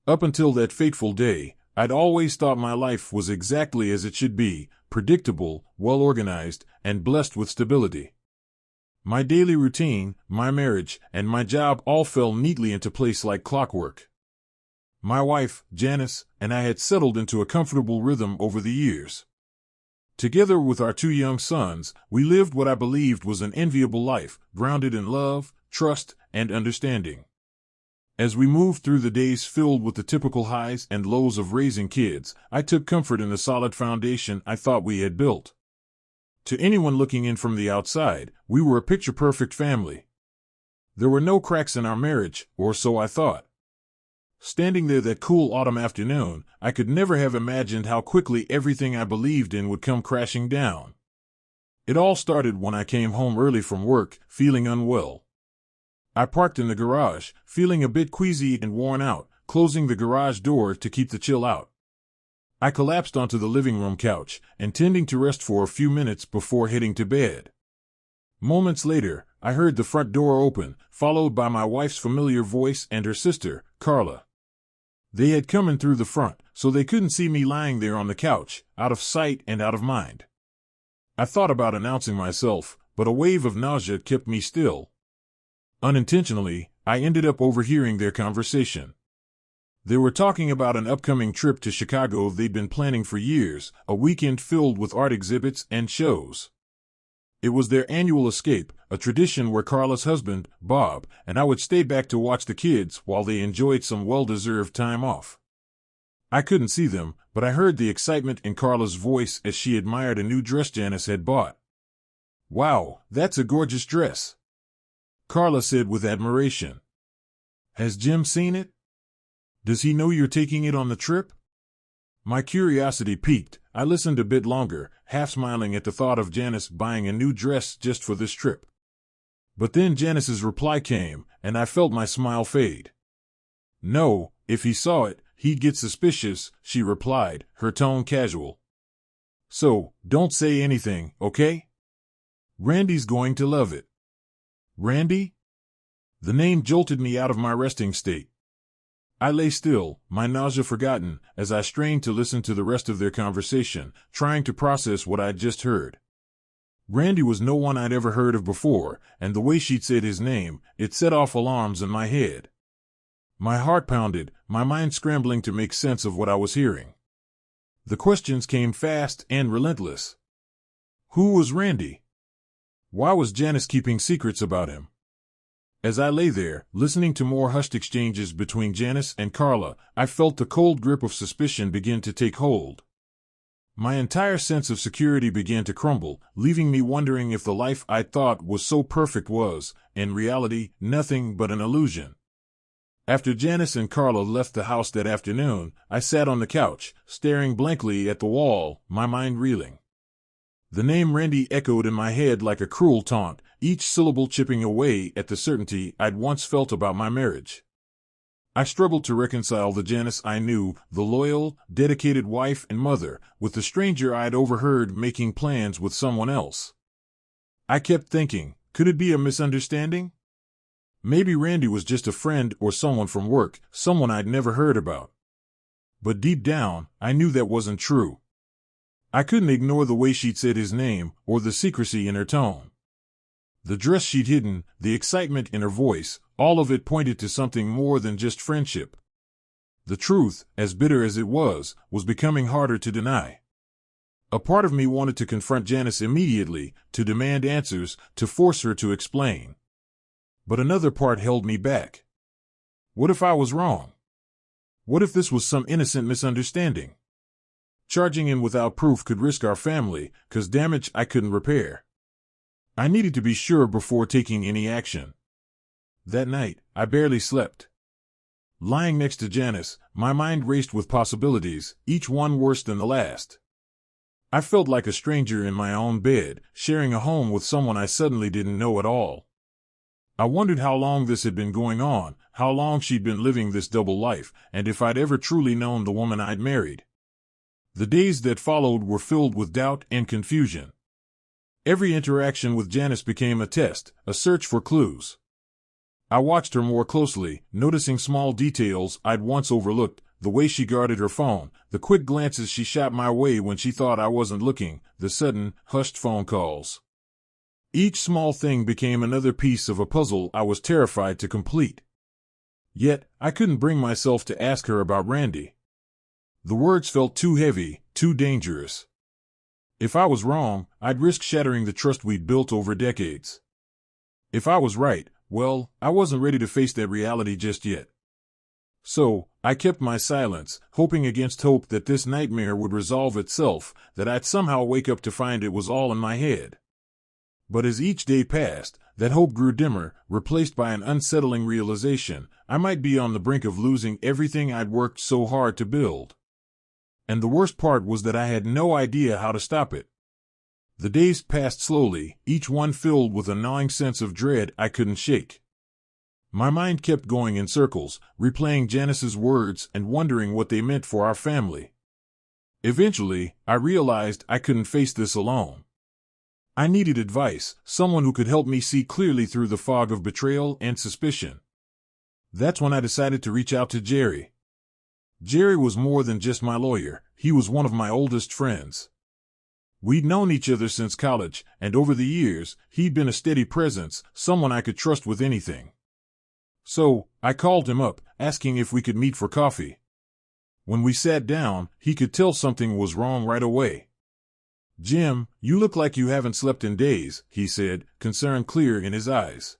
Up until that fateful day, I'd always thought my life was exactly as it should be, predictable, well-organized, and blessed with stability. My daily routine, my marriage, and my job all fell neatly into place like clockwork. My wife, Janice, and I had settled into a comfortable rhythm over the years. Together with our two young sons, we lived what I believed was an enviable life, grounded in love, trust, and understanding. As we moved through the days filled with the typical highs and lows of raising kids, I took comfort in the solid foundation I thought we had built. To anyone looking in from the outside, we were a picture-perfect family. There were no cracks in our marriage, or so I thought. Standing there that cool autumn afternoon, I could never have imagined how quickly everything I believed in would come crashing down. It all started when I came home early from work, feeling unwell. I parked in the garage, feeling a bit queasy and worn out, closing the garage door to keep the chill out. I collapsed onto the living room couch, intending to rest for a few minutes before heading to bed. Moments later, I heard the front door open, followed by my wife's familiar voice and her sister, Carla. They had come in through the front, so they couldn't see me lying there on the couch, out of sight and out of mind. I thought about announcing myself, but a wave of nausea kept me still. Unintentionally, I ended up overhearing their conversation. They were talking about an upcoming trip to Chicago they'd been planning for years, a weekend filled with art exhibits and shows. It was their annual escape, a tradition where Carla's husband, Bob, and I would stay back to watch the kids while they enjoyed some well-deserved time off. I couldn't see them, but I heard the excitement in Carla's voice as she admired a new dress Janice had bought. "Wow, that's a gorgeous dress," Carla said with admiration. "Has Jim seen it? Does he know you're taking it on the trip?" My curiosity piqued. I listened a bit longer, half smiling at the thought of Janice buying a new dress just for this trip. But then Janice's reply came, and I felt my smile fade. "No, if he saw it, he'd get suspicious," she replied, her tone casual. "So, don't say anything, okay? Randy's going to love it." Randy? The name jolted me out of my resting state. I lay still, my nausea forgotten, as I strained to listen to the rest of their conversation, trying to process what I'd just heard. Randy was no one I'd ever heard of before, and the way she'd said his name, it set off alarms in my head. My heart pounded, my mind scrambling to make sense of what I was hearing. The questions came fast and relentless. Who was Randy? Why was Janice keeping secrets about him? As I lay there, listening to more hushed exchanges between Janice and Carla, I felt the cold grip of suspicion begin to take hold. My entire sense of security began to crumble, leaving me wondering if the life I thought was so perfect was, in reality, nothing but an illusion. After Janice and Carla left the house that afternoon, I sat on the couch, staring blankly at the wall, my mind reeling. The name Randy echoed in my head like a cruel taunt, each syllable chipping away at the certainty I'd once felt about my marriage. I struggled to reconcile the Janice I knew, the loyal, dedicated wife and mother, with the stranger I'd overheard making plans with someone else. I kept thinking, could it be a misunderstanding? Maybe Randy was just a friend or someone from work, someone I'd never heard about. But deep down, I knew that wasn't true. I couldn't ignore the way she'd said his name, or the secrecy in her tone. The dress she'd hidden, the excitement in her voice, all of it pointed to something more than just friendship. The truth, as bitter as it was becoming harder to deny. A part of me wanted to confront Janice immediately, to demand answers, to force her to explain. But another part held me back. What if I was wrong? What if this was some innocent misunderstanding? Charging in without proof could risk our family, cause damage I couldn't repair. I needed to be sure before taking any action. That night, I barely slept. Lying next to Janice, my mind raced with possibilities, each one worse than the last. I felt like a stranger in my own bed, sharing a home with someone I suddenly didn't know at all. I wondered how long this had been going on, how long she'd been living this double life, and if I'd ever truly known the woman I'd married. The days that followed were filled with doubt and confusion. Every interaction with Janice became a test, a search for clues. I watched her more closely, noticing small details I'd once overlooked, the way she guarded her phone, the quick glances she shot my way when she thought I wasn't looking, the sudden, hushed phone calls. Each small thing became another piece of a puzzle I was terrified to complete. Yet, I couldn't bring myself to ask her about Randy. The words felt too heavy, too dangerous. If I was wrong, I'd risk shattering the trust we'd built over decades. If I was right, well, I wasn't ready to face that reality just yet. So, I kept my silence, hoping against hope that this nightmare would resolve itself, that I'd somehow wake up to find it was all in my head. But as each day passed, that hope grew dimmer, replaced by an unsettling realization I might be on the brink of losing everything I'd worked so hard to build. And the worst part was that I had no idea how to stop it. The days passed slowly, each one filled with a gnawing sense of dread I couldn't shake. My mind kept going in circles, replaying Janice's words and wondering what they meant for our family. Eventually, I realized I couldn't face this alone. I needed advice, someone who could help me see clearly through the fog of betrayal and suspicion. That's when I decided to reach out to Jerry. Jerry was more than just my lawyer, he was one of my oldest friends. We'd known each other since college, and over the years, he'd been a steady presence, someone I could trust with anything. So, I called him up, asking if we could meet for coffee. When we sat down, he could tell something was wrong right away. "Jim, you look like you haven't slept in days," he said, concern clear in his eyes.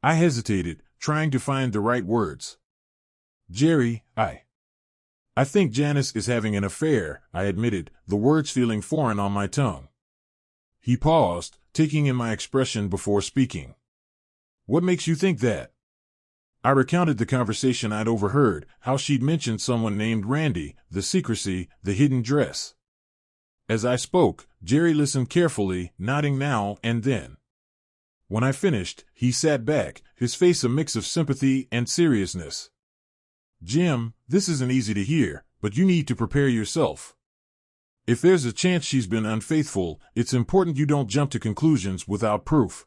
I hesitated, trying to find the right words. "Jerry, I think Janice is having an affair," I admitted, the words feeling foreign on my tongue. He paused, taking in my expression before speaking. "What makes you think that?" I recounted the conversation I'd overheard, how she'd mentioned someone named Randy, the secrecy, the hidden dress. As I spoke, Jerry listened carefully, nodding now and then. When I finished, he sat back, his face a mix of sympathy and seriousness. "Jim, this isn't easy to hear, but you need to prepare yourself. If there's a chance she's been unfaithful, it's important you don't jump to conclusions without proof.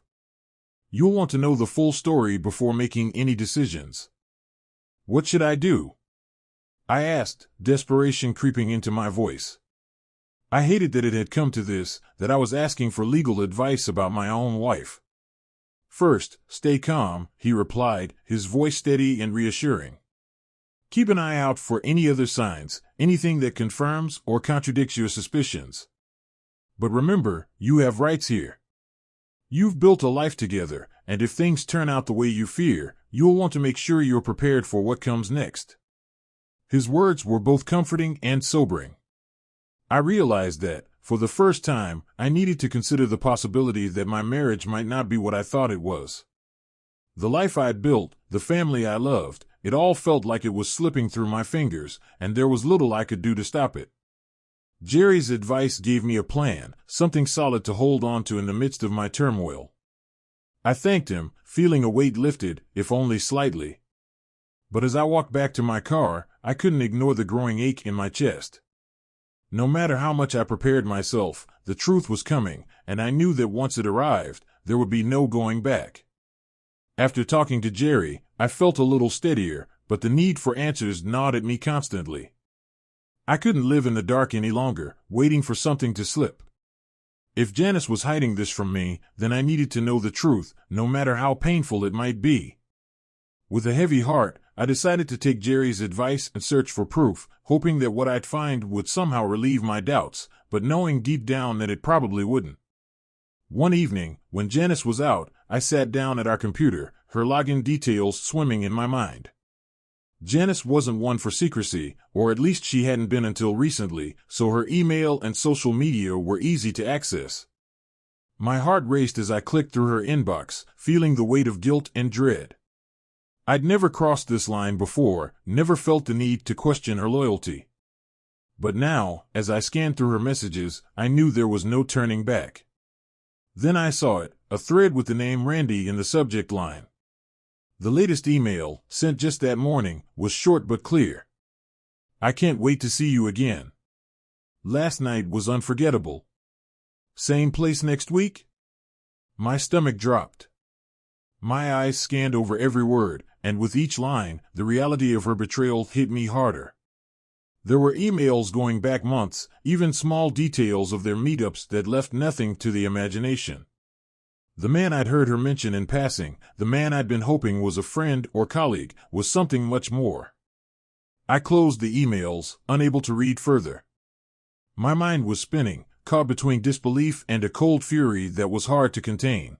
You'll want to know the full story before making any decisions." "What should I do?" I asked, desperation creeping into my voice. I hated that it had come to this, that I was asking for legal advice about my own wife. "First, stay calm," he replied, his voice steady and reassuring. "Keep an eye out for any other signs, anything that confirms or contradicts your suspicions. But remember, you have rights here. You've built a life together, and if things turn out the way you fear, you'll want to make sure you're prepared for what comes next." His words were both comforting and sobering. I realized that, for the first time, I needed to consider the possibility that my marriage might not be what I thought it was. The life I'd built, the family I loved, it all felt like it was slipping through my fingers, and there was little I could do to stop it. Jerry's advice gave me a plan, something solid to hold on to in the midst of my turmoil. I thanked him, feeling a weight lifted, if only slightly. But as I walked back to my car, I couldn't ignore the growing ache in my chest. No matter how much I prepared myself, the truth was coming, and I knew that once it arrived, there would be no going back. After talking to Jerry, I felt a little steadier, but the need for answers gnawed at me constantly. I couldn't live in the dark any longer, waiting for something to slip. If Janice was hiding this from me, then I needed to know the truth, no matter how painful it might be. With a heavy heart, I decided to take Jerry's advice and search for proof, hoping that what I'd find would somehow relieve my doubts, but knowing deep down that it probably wouldn't. One evening, when Janice was out, I sat down at our computer, her login details swimming in my mind. Janice wasn't one for secrecy, or at least she hadn't been until recently, so her email and social media were easy to access. My heart raced as I clicked through her inbox, feeling the weight of guilt and dread. I'd never crossed this line before, never felt the need to question her loyalty. But now, as I scanned through her messages, I knew there was no turning back. Then I saw it, a thread with the name Randy in the subject line. The latest email, sent just that morning, was short but clear. "I can't wait to see you again. Last night was unforgettable. Same place next week?" My stomach dropped. My eyes scanned over every word, and with each line, the reality of her betrayal hit me harder. There were emails going back months, even small details of their meetups that left nothing to the imagination. The man I'd heard her mention in passing, the man I'd been hoping was a friend or colleague, was something much more. I closed the emails, unable to read further. My mind was spinning, caught between disbelief and a cold fury that was hard to contain.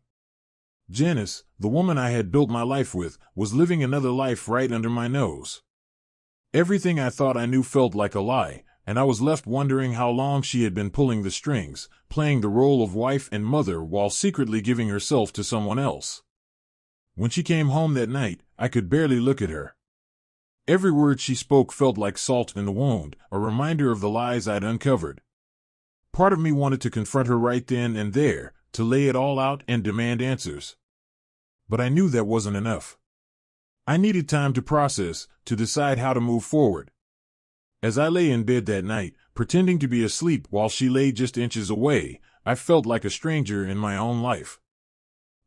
Janice, the woman I had built my life with, was living another life right under my nose. Everything I thought I knew felt like a lie, and I was left wondering how long she had been pulling the strings, playing the role of wife and mother while secretly giving herself to someone else. When she came home that night, I could barely look at her. Every word she spoke felt like salt in the wound, a reminder of the lies I'd uncovered. Part of me wanted to confront her right then and there, to lay it all out and demand answers. But I knew that wasn't enough. I needed time to process, to decide how to move forward. As I lay in bed that night, pretending to be asleep while she lay just inches away, I felt like a stranger in my own life.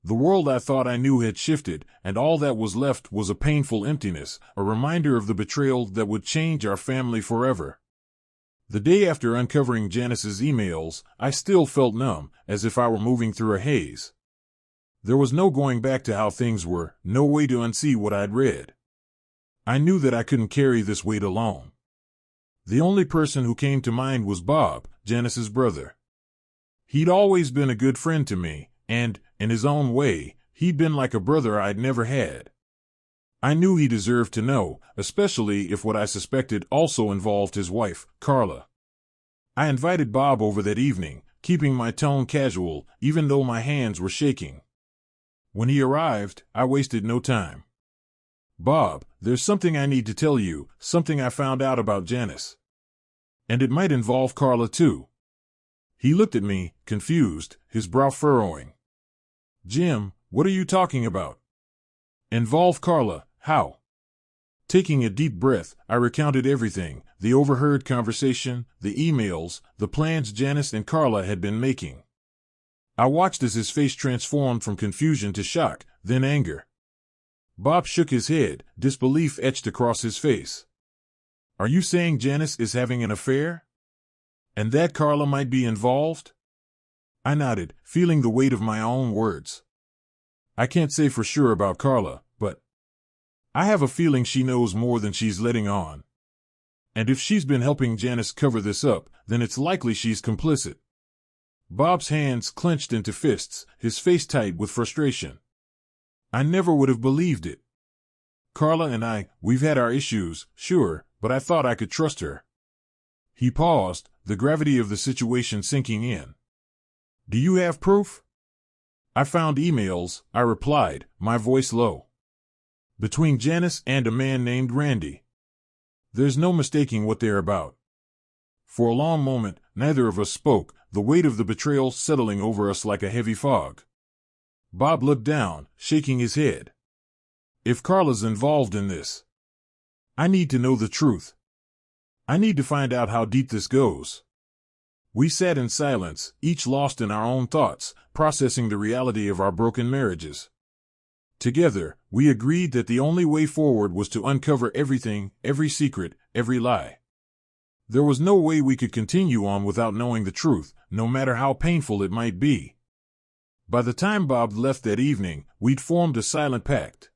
The world I thought I knew had shifted, and all that was left was a painful emptiness, a reminder of the betrayal that would change our family forever. The day after uncovering Janice's emails, I still felt numb, as if I were moving through a haze. There was no going back to how things were, no way to unsee what I'd read. I knew that I couldn't carry this weight alone. The only person who came to mind was Bob, Janice's brother. He'd always been a good friend to me, and, in his own way, he'd been like a brother I'd never had. I knew he deserved to know, especially if what I suspected also involved his wife, Carla. I invited Bob over that evening, keeping my tone casual, even though my hands were shaking. When he arrived, I wasted no time. "Bob, there's something I need to tell you, something I found out about Janice. And it might involve Carla too." He looked at me, confused, his brow furrowing. "Jim, what are you talking about? Involve Carla, how?" Taking a deep breath, I recounted everything, the overheard conversation, the emails, the plans Janice and Carla had been making. I watched as his face transformed from confusion to shock, then anger. Bob shook his head, disbelief etched across his face. "Are you saying Janice is having an affair? And that Carla might be involved?" I nodded, feeling the weight of my own words. "I can't say for sure about Carla, but I have a feeling she knows more than she's letting on. And if she's been helping Janice cover this up, then it's likely she's complicit." Bob's hands clenched into fists, his face tight with frustration. "I never would have believed it. Carla and we've had our issues, sure, but I thought I could trust her." He paused, the gravity of the situation sinking in. "Do you have proof?" "I found emails," I replied, my voice low. "Between Janice and a man named Randy. There's no mistaking what they're about." For a long moment, neither of us spoke, the weight of the betrayal settling over us like a heavy fog. Bob looked down, shaking his head. "If Carla's involved in this, I need to know the truth. I need to find out how deep this goes." We sat in silence, each lost in our own thoughts, processing the reality of our broken marriages. Together, we agreed that the only way forward was to uncover everything, every secret, every lie. There was no way we could continue on without knowing the truth, no matter how painful it might be. By the time Bob left that evening, we'd formed a silent pact.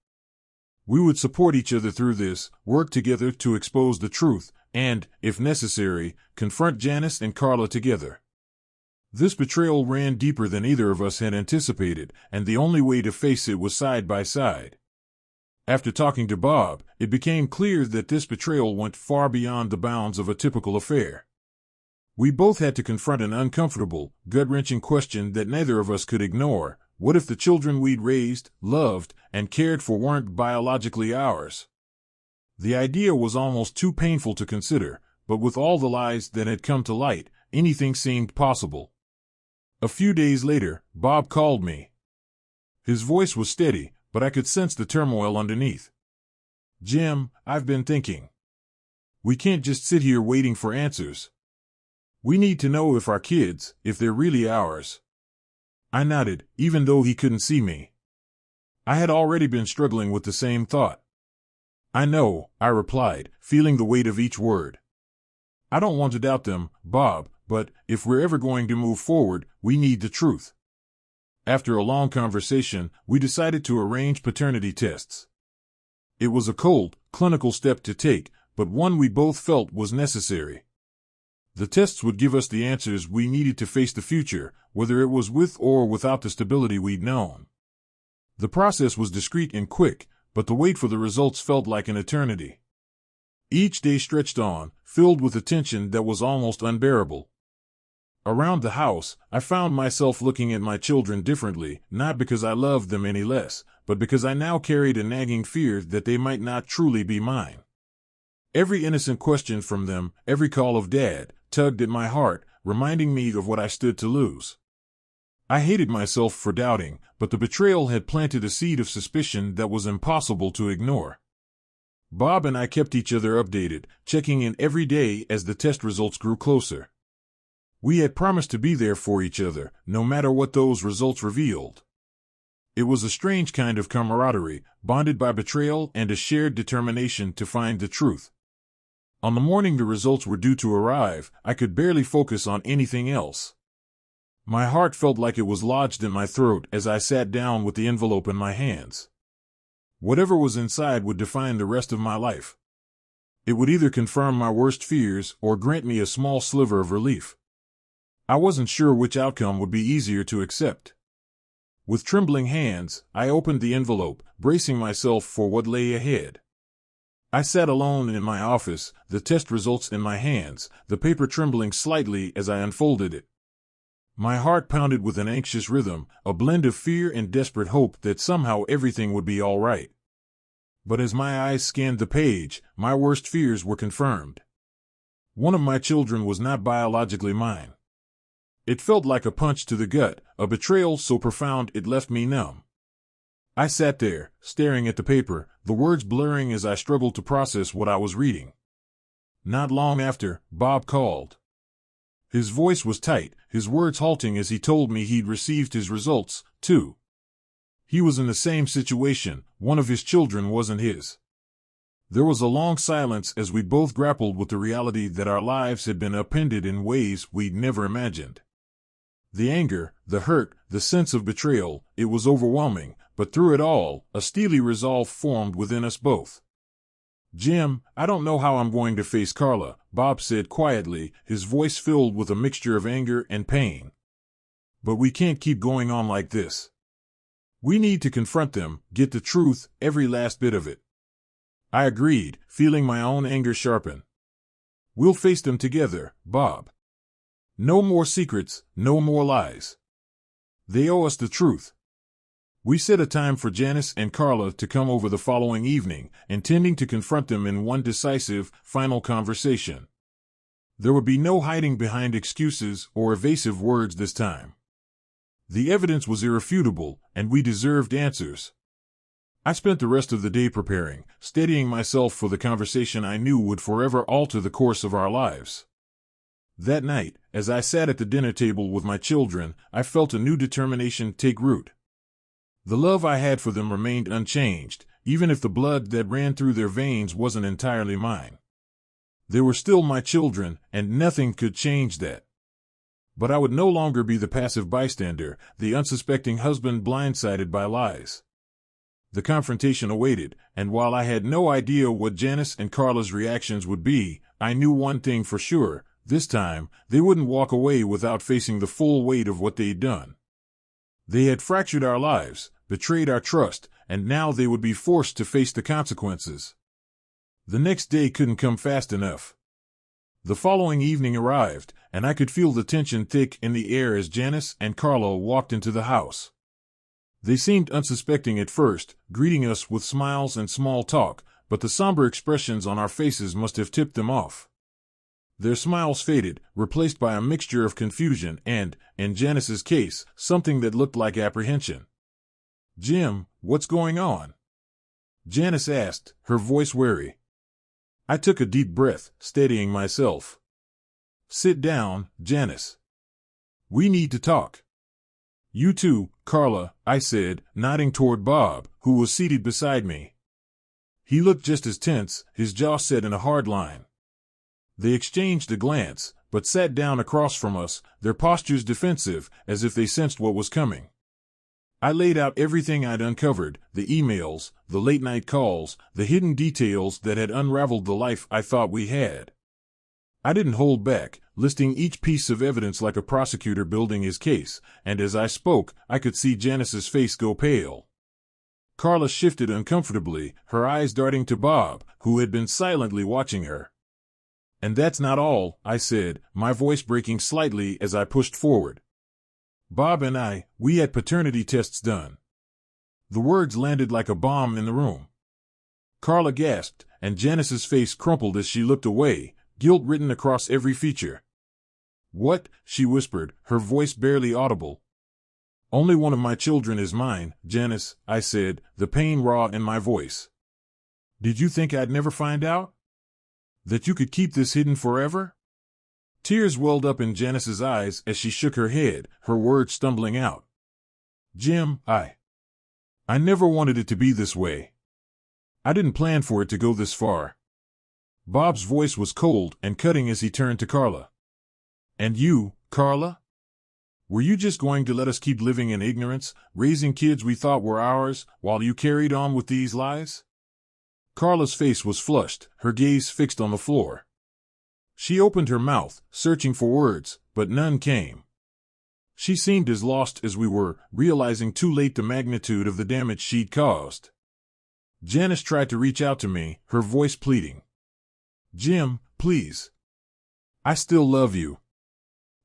We would support each other through this, work together to expose the truth, and, if necessary, confront Janice and Carla together. This betrayal ran deeper than either of us had anticipated, and the only way to face it was side by side. After talking to Bob, it became clear that this betrayal went far beyond the bounds of a typical affair. We both had to confront an uncomfortable, gut-wrenching question that neither of us could ignore. What if the children we'd raised, loved, and cared for weren't biologically ours? The idea was almost too painful to consider, but with all the lies that had come to light, anything seemed possible. A few days later, Bob called me. His voice was steady, but I could sense the turmoil underneath. "Jim, I've been thinking. We can't just sit here waiting for answers. We need to know if our kids, if they're really ours." I nodded, even though he couldn't see me. I had already been struggling with the same thought. I know, I replied, feeling the weight of each word. I don't want to doubt them, Bob, but if we're ever going to move forward, we need the truth. After a long conversation, we decided to arrange paternity tests. It was a cold, clinical step to take, but one we both felt was necessary. The tests would give us the answers we needed to face the future, whether it was with or without the stability we'd known. The process was discreet and quick, but the wait for the results felt like an eternity. Each day stretched on, filled with a tension that was almost unbearable. Around the house, I found myself looking at my children differently, not because I loved them any less, but because I now carried a nagging fear that they might not truly be mine. Every innocent question from them, every call of Dad, tugged at my heart, reminding me of what I stood to lose. I hated myself for doubting, but the betrayal had planted a seed of suspicion that was impossible to ignore. Bob and I kept each other updated, checking in every day as the test results grew closer. We had promised to be there for each other, no matter what those results revealed. It was a strange kind of camaraderie, bonded by betrayal and a shared determination to find the truth. On the morning the results were due to arrive, I could barely focus on anything else. My heart felt like it was lodged in my throat as I sat down with the envelope in my hands. Whatever was inside would define the rest of my life. It would either confirm my worst fears or grant me a small sliver of relief. I wasn't sure which outcome would be easier to accept. With trembling hands, I opened the envelope, bracing myself for what lay ahead. I sat alone in my office, the test results in my hands, the paper trembling slightly as I unfolded it. My heart pounded with an anxious rhythm, a blend of fear and desperate hope that somehow everything would be all right. But as my eyes scanned the page, my worst fears were confirmed. One of my children was not biologically mine. It felt like a punch to the gut, a betrayal so profound it left me numb. I sat there, staring at the paper, the words blurring as I struggled to process what I was reading. Not long after, Bob called. His voice was tight, his words halting as he told me he'd received his results, too. He was in the same situation, one of his children wasn't his. There was a long silence as we both grappled with the reality that our lives had been upended in ways we'd never imagined. The anger, the hurt, the sense of betrayal, it was overwhelming, but through it all, a steely resolve formed within us both. Jim, I don't know how I'm going to face Carla, Bob said quietly, his voice filled with a mixture of anger and pain. But we can't keep going on like this. We need to confront them, get the truth, every last bit of it. I agreed, feeling my own anger sharpen. We'll face them together, Bob. No more secrets, no more lies. They owe us the truth. We set a time for Janice and Carla to come over the following evening, intending to confront them in one decisive, final conversation. There would be no hiding behind excuses or evasive words this time. The evidence was irrefutable, and we deserved answers. I spent the rest of the day preparing, steadying myself for the conversation I knew would forever alter the course of our lives. That night, as I sat at the dinner table with my children, I felt a new determination take root. The love I had for them remained unchanged, even if the blood that ran through their veins wasn't entirely mine. They were still my children, and nothing could change that. But I would no longer be the passive bystander, the unsuspecting husband blindsided by lies. The confrontation awaited, and while I had no idea what Janice and Carla's reactions would be, I knew one thing for sure: this time, they wouldn't walk away without facing the full weight of what they'd done. They had fractured our lives, betrayed our trust, and now they would be forced to face the consequences. The next day couldn't come fast enough. The following evening arrived, and I could feel the tension thick in the air as Janice and Carla walked into the house. They seemed unsuspecting at first, greeting us with smiles and small talk, but the somber expressions on our faces must have tipped them off. Their smiles faded, replaced by a mixture of confusion and, in Janice's case, something that looked like apprehension. "Jim, what's going on?" Janice asked, her voice wary. I took a deep breath, steadying myself. "Sit down, Janice. We need to talk." "You too," Carla, I said, nodding toward Bob, who was seated beside me. He looked just as tense, his jaw set in a hard line. They exchanged a glance, but sat down across from us, their postures defensive, as if they sensed what was coming. I laid out everything I'd uncovered, the emails, the late-night calls, the hidden details that had unraveled the life I thought we had. I didn't hold back, listing each piece of evidence like a prosecutor building his case, and as I spoke, I could see Janice's face go pale. Carla shifted uncomfortably, her eyes darting to Bob, who had been silently watching her. And that's not all, I said, my voice breaking slightly as I pushed forward. Bob and we had paternity tests done. The words landed like a bomb in the room. Carla gasped, and Janice's face crumpled as she looked away, guilt written across every feature. What? She whispered, her voice barely audible. Only one of my children is mine, Janice, I said, the pain raw in my voice. Did you think I'd never find out? That you could keep this hidden forever? Tears welled up in Janice's eyes as she shook her head, her words stumbling out. Jim, I never wanted it to be this way. I didn't plan for it to go this far. Bob's voice was cold and cutting as he turned to Carla. And you, Carla? Were you just going to let us keep living in ignorance, raising kids we thought were ours, while you carried on with these lies? Carla's face was flushed, her gaze fixed on the floor. She opened her mouth, searching for words, but none came. She seemed as lost as we were, realizing too late the magnitude of the damage she'd caused. Janice tried to reach out to me, her voice pleading. Jim, please. I still love you.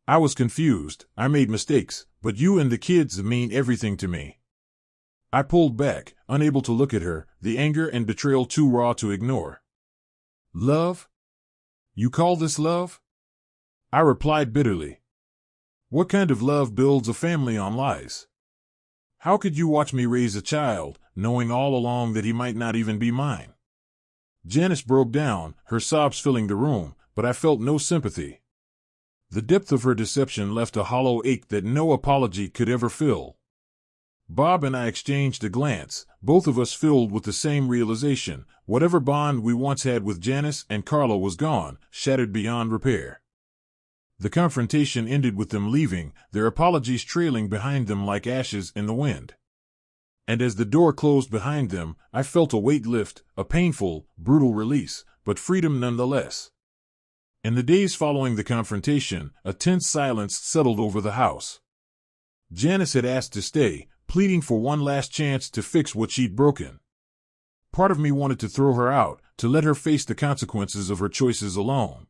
I was confused, I made mistakes, but you and the kids mean everything to me. I pulled back, unable to look at her, the anger and betrayal too raw to ignore. Love? You call this love? I replied bitterly. What kind of love builds a family on lies? How could you watch me raise a child, knowing all along that he might not even be mine? Janice broke down, her sobs filling the room, but I felt no sympathy. The depth of her deception left a hollow ache that no apology could ever fill. Bob and I exchanged a glance, both of us filled with the same realization. Whatever bond we once had with Janice and Carla was gone, shattered beyond repair. The confrontation ended with them leaving, their apologies trailing behind them like ashes in the wind. And as the door closed behind them, I felt a weight lift, a painful, brutal release, but freedom nonetheless. In the days following the confrontation, a tense silence settled over the house. Janice had asked to stay, pleading for one last chance to fix what she'd broken. Part of me wanted to throw her out, to let her face the consequences of her choices alone.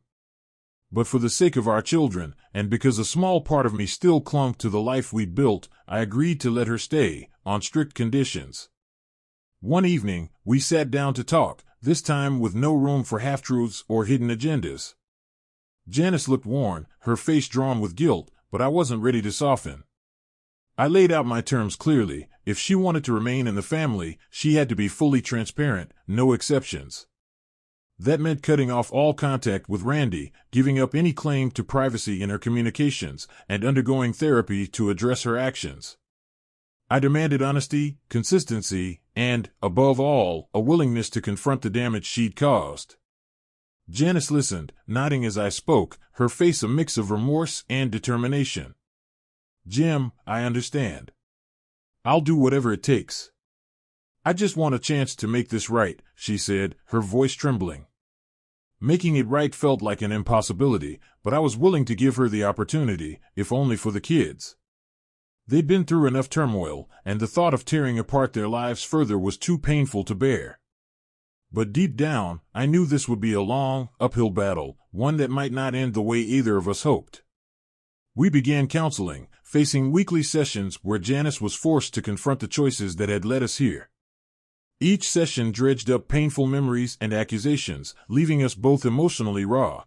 But for the sake of our children, and because a small part of me still clung to the life we'd built, I agreed to let her stay, on strict conditions. One evening, we sat down to talk, this time with no room for half-truths or hidden agendas. Janice looked worn, her face drawn with guilt, but I wasn't ready to soften. I laid out my terms clearly. If she wanted to remain in the family, she had to be fully transparent, no exceptions. That meant cutting off all contact with Randy, giving up any claim to privacy in her communications, and undergoing therapy to address her actions. I demanded honesty, consistency, and, above all, a willingness to confront the damage she'd caused. Janice listened, nodding as I spoke, her face a mix of remorse and determination. Jim, I understand. I'll do whatever it takes. I just want a chance to make this right, she said, her voice trembling. Making it right felt like an impossibility, but I was willing to give her the opportunity, if only for the kids. They'd been through enough turmoil, and the thought of tearing apart their lives further was too painful to bear. But deep down, I knew this would be a long, uphill battle, one that might not end the way either of us hoped. We began counseling, facing weekly sessions where Janice was forced to confront the choices that had led us here. Each session dredged up painful memories and accusations, leaving us both emotionally raw.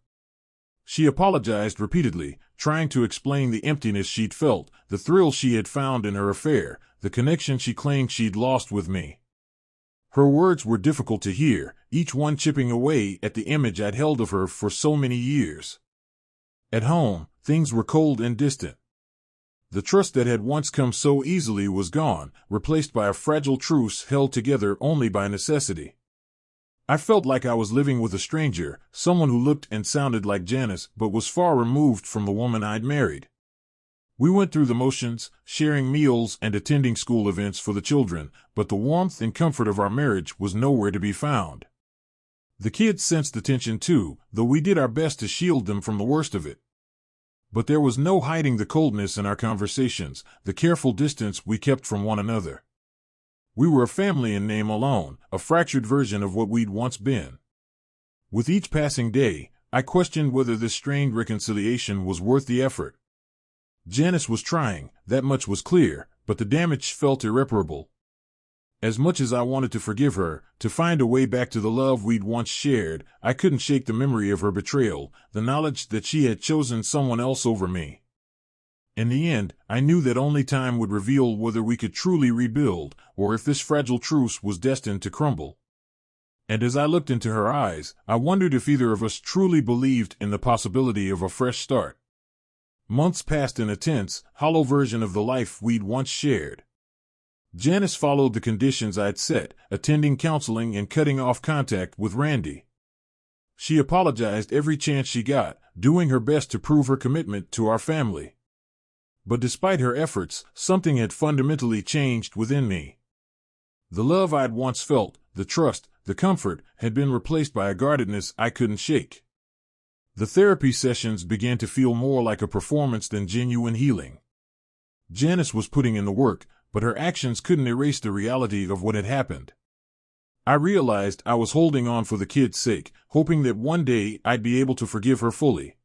She apologized repeatedly, trying to explain the emptiness she'd felt, the thrill she had found in her affair, the connection she claimed she'd lost with me. Her words were difficult to hear, each one chipping away at the image I'd held of her for so many years. At home, things were cold and distant. The trust that had once come so easily was gone, replaced by a fragile truce held together only by necessity. I felt like I was living with a stranger, someone who looked and sounded like Janice but was far removed from the woman I'd married. We went through the motions, sharing meals and attending school events for the children, but the warmth and comfort of our marriage was nowhere to be found. The kids sensed the tension too, though we did our best to shield them from the worst of it. But there was no hiding the coldness in our conversations, the careful distance we kept from one another. We were a family in name alone, a fractured version of what we'd once been. With each passing day, I questioned whether this strained reconciliation was worth the effort. Janice was trying, that much was clear, but the damage felt irreparable. As much as I wanted to forgive her, to find a way back to the love we'd once shared, I couldn't shake the memory of her betrayal, the knowledge that she had chosen someone else over me. In the end, I knew that only time would reveal whether we could truly rebuild, or if this fragile truce was destined to crumble. And as I looked into her eyes, I wondered if either of us truly believed in the possibility of a fresh start. Months passed in a tense, hollow version of the life we'd once shared. Janice followed the conditions I'd set, attending counseling and cutting off contact with Randy. She apologized every chance she got, doing her best to prove her commitment to our family. But despite her efforts, something had fundamentally changed within me. The love I'd once felt, the trust, the comfort, had been replaced by a guardedness I couldn't shake. The therapy sessions began to feel more like a performance than genuine healing. Janice was putting in the work, but her actions couldn't erase the reality of what had happened. I realized I was holding on for the kids' sake, hoping that one day I'd be able to forgive her fully.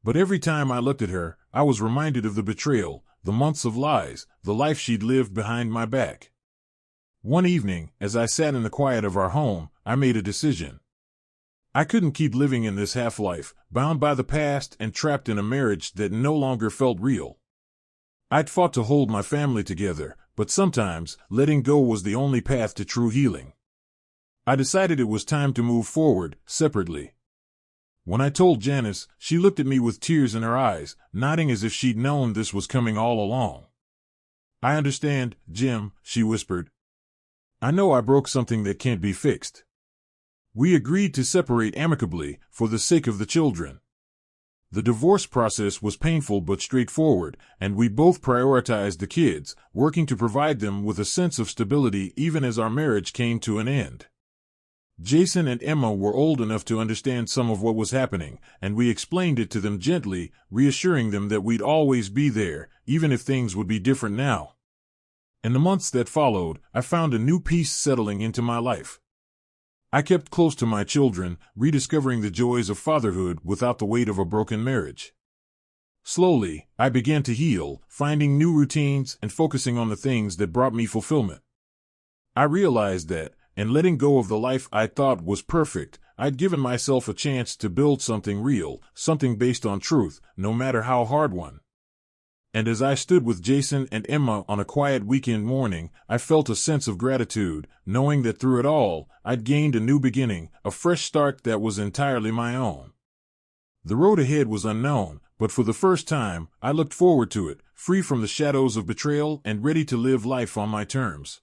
But every time I looked at her, I was reminded of the betrayal, the months of lies, the life she'd lived behind my back. One evening, as I sat in the quiet of our home, I made a decision. I couldn't keep living in this half-life, bound by the past and trapped in a marriage that no longer felt real. I'd fought to hold my family together, but sometimes letting go was the only path to true healing. I decided it was time to move forward, separately. When I told Janice, she looked at me with tears in her eyes, nodding as if she'd known this was coming all along. "I understand, Jim," she whispered. "I know I broke something that can't be fixed." We agreed to separate amicably, for the sake of the children. The divorce process was painful but straightforward, and we both prioritized the kids, working to provide them with a sense of stability even as our marriage came to an end. Jason and Emma were old enough to understand some of what was happening, and we explained it to them gently, reassuring them that we'd always be there, even if things would be different now. In the months that followed, I found a new peace settling into my life. I kept close to my children, rediscovering the joys of fatherhood without the weight of a broken marriage. Slowly, I began to heal, finding new routines and focusing on the things that brought me fulfillment. I realized that, in letting go of the life I thought was perfect, I'd given myself a chance to build something real, something based on truth, no matter how hard one. And as I stood with Jason and Emma on a quiet weekend morning, I felt a sense of gratitude, knowing that through it all, I'd gained a new beginning, a fresh start that was entirely my own. The road ahead was unknown, but for the first time, I looked forward to it, free from the shadows of betrayal and ready to live life on my terms.